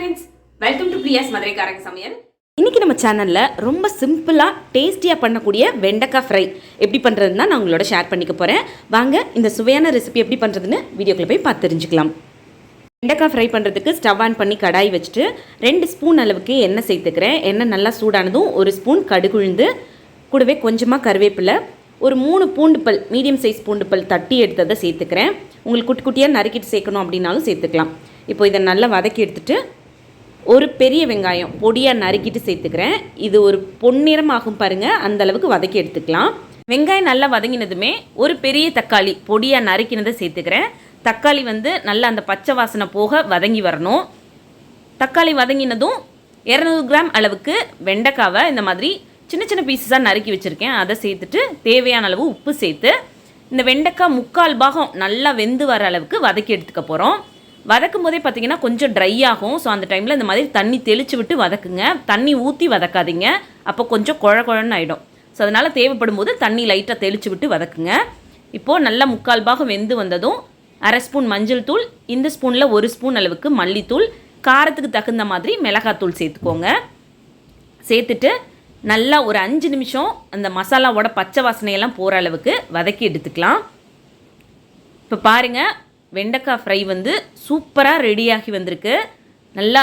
friends, welcome to Priya's smaduraikarangasamayal. இன்னைக்கு நம்ம சேனல்ல ரொம்ப சிம்பிளா டேஸ்டியா பண்ணக்கூடிய வெண்டைக்காய் ஃப்ரை எப்படி பண்றதுன்னு நான் உங்களோட ஷேர் பண்ணிக்க போறேன். வாங்க இந்த சுவையான ரெசிபி எப்படி பண்றதுன்னு வீடியோக்குள்ள போய் பார்த்து தெரிஞ்சுக்கலாம். வெண்டைக்காய் ஃப்ரை பண்ணுறதுக்கு ஸ்டவ் ஆன் பண்ணி கடாய் வச்சுட்டு 2 ஸ்பூன் அளவுக்கு எண்ணெய் சேர்த்துக்கிறேன். எண்ணெய் நல்லா சூடானதும் 1 ஸ்பூன் கடுகு உளுந்து, கூடவே கொஞ்சமாக கருவேப்பிலை, ஒரு 3 பூண்டு பல் மீடியம் சைஸ் பூண்டு பல் தட்டி எடுத்ததை சேர்த்துக்கிறேன். உங்களுக்கு குட்டி குட்டியாக நறுக்கிட்டு சேர்க்கணும் அப்படின்னாலும் சேர்த்துக்கலாம். இப்போ இதை நல்லா வதக்கி எடுத்துகிட்டு ஒரு பெரிய வெங்காயம் பொடியாக நறுக்கிட்டு சேர்த்துக்கிறேன். இது ஒரு பொன்னிறமாகும் பாருங்கள், அந்தளவுக்கு வதக்கி எடுத்துக்கலாம். வெங்காயம் நல்லா வதங்கினதுமே ஒரு பெரிய தக்காளி பொடியாக நறுக்கினதை சேர்த்துக்கிறேன். தக்காளி நல்லா அந்த பச்சை வாசனை போக வதங்கி வரணும். தக்காளி வதங்கினதும் 200 கிராம் அளவுக்கு வெண்டைக்காவை இந்த மாதிரி சின்ன சின்ன பீஸஸாக நறுக்கி வச்சுருக்கேன். அதை சேர்த்துட்டு தேவையான அளவு உப்பு சேர்த்து இந்த வெண்டைக்காய் 3/4 பாகம் நல்லா வெந்து வர அளவுக்கு வதக்கி எடுத்துக்க போகிறோம். வதக்கும் போதே பார்த்திங்கன்னா கொஞ்சம் ட்ரை ஆகும். ஸோ அந்த டைமில் இந்த மாதிரி தண்ணி தெளித்து விட்டு வதக்குங்க. தண்ணி ஊற்றி வதக்காதீங்க, அப்போ கொஞ்சம் குழன்னு ஆகிடும். ஸோ அதனால் தேவைப்படும் போது தண்ணி லைட்டாக தெளித்து விட்டு வதக்குங்க. இப்போது நல்லா 3/4 பாகம் வெந்து வந்ததும் 1/2 ஸ்பூன் மஞ்சள் தூள், இந்த ஸ்பூனில் 1 ஸ்பூன் அளவுக்கு மல்லித்தூள், காரத்துக்கு தகுந்த மாதிரி மிளகாத்தூள் சேர்த்துக்கோங்க. சேர்த்துட்டு நல்லா ஒரு 5 நிமிஷம் அந்த மசாலாவோட பச்சை வாசனையெல்லாம் போகிற அளவுக்கு வதக்கி எடுத்துக்கலாம். இப்போ பாருங்கள், வெண்டைக்காய் ஃப்ரை சூப்பராக ரெடியாகி வந்திருக்கு. நல்லா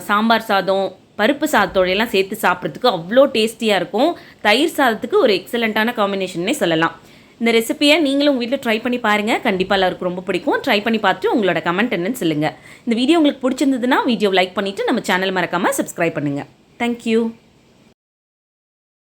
சாம்பார் சாதம், பருப்பு சாதத்தோடையெல்லாம் சேர்த்து சாப்பிட்றதுக்கு அவ்வளோ டேஸ்டியாக இருக்கும். தயிர் சாதத்துக்கு ஒரு எக்ஸலண்ட்டான காம்பினேஷன்னே சொல்லலாம். இந்த ரெசிபியை நீங்களும் வீட்டில் ட்ரை பண்ணி பாருங்கள். கண்டிப்பாக எல்லாருக்கும் ரொம்ப பிடிக்கும். ட்ரை பண்ணி பார்த்துட்டு உங்களோட கமெண்ட் என்னன்னு சொல்லுங்கள். இந்த வீடியோ உங்களுக்கு பிடிச்சிருந்ததுன்னா வீடியோ லைக் பண்ணிவிட்டு நம்ம சேனல் மறக்காமல் சப்ஸ்கிரைப் பண்ணுங்கள். தேங்க்யூ.